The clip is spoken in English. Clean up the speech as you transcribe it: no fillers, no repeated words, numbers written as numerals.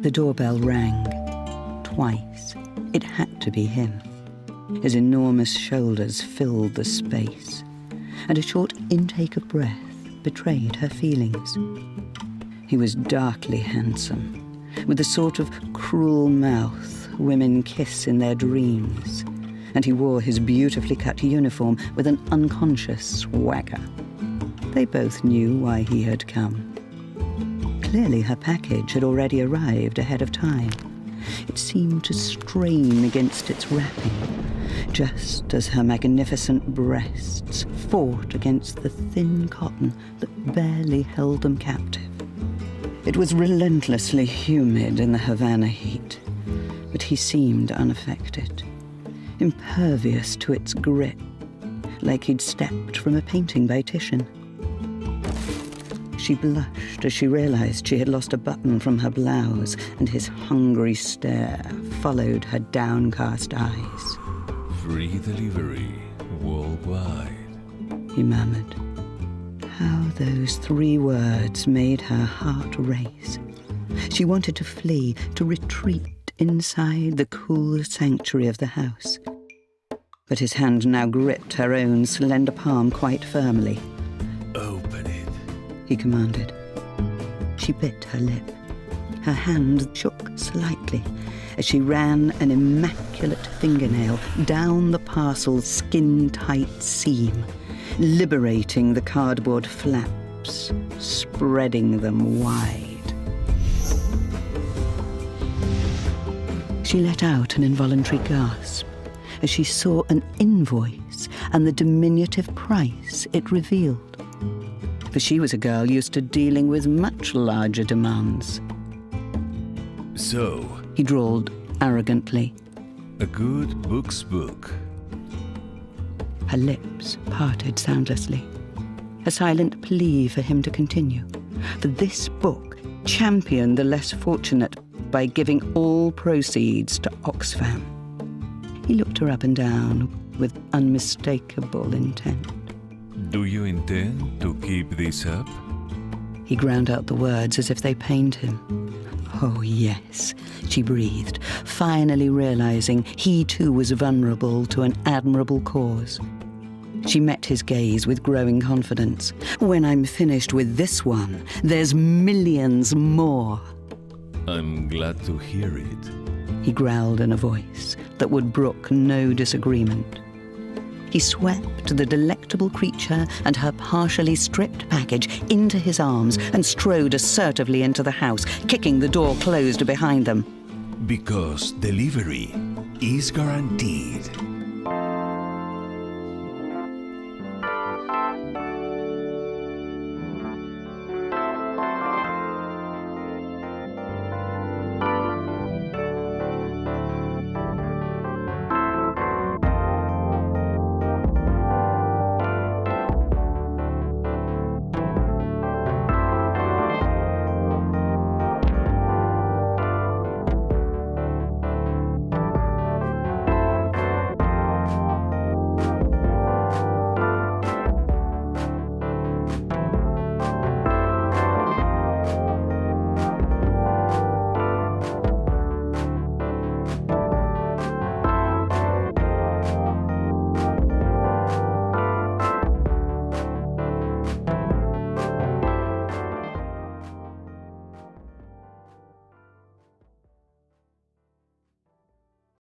The doorbell rang. Twice. It had to be him. His enormous shoulders filled the space, and a short intake of breath betrayed her feelings. He was darkly handsome, with the sort of cruel mouth women kiss in their dreams, and he wore his beautifully cut uniform with an unconscious swagger. They both knew why he had come. Clearly her package had already arrived ahead of time. It seemed to strain against its wrapping, just as her magnificent breasts fought against the thin cotton that barely held them captive. It was relentlessly humid in the Havana heat, but he seemed unaffected, impervious to its grip, like he'd stepped from a painting by Titian. She blushed as she realized she had lost a button from her blouse, and his hungry stare followed her downcast eyes. Free delivery worldwide, he murmured. How those 3 words made her heart race. She wanted to flee, to retreat inside the cool sanctuary of the house. But his hand now gripped her own slender palm quite firmly. Open it, he commanded. She bit her lip. Her hand shook slightly as she ran an immaculate fingernail down the parcel's skin-tight seam, liberating the cardboard flaps, spreading them wide. She let out an involuntary gasp as she saw an invoice and the diminutive price it revealed. For she was a girl used to dealing with much larger demands. So, he drawled arrogantly. A good book's book. Her lips parted soundlessly, a silent plea for him to continue. For this book championed the less fortunate by giving all proceeds to Oxfam. He looked her up and down with unmistakable intent. Do you intend to keep this up? He ground out the words as if they pained him. Oh, yes, she breathed, finally realizing he too was vulnerable to an admirable cause. She met his gaze with growing confidence. When I'm finished with this one, there's millions more. I'm glad to hear it, he growled in a voice that would brook no disagreement. He swept the delectable creature and her partially stripped package into his arms and strode assertively into the house, kicking the door closed behind them. because delivery is guaranteed.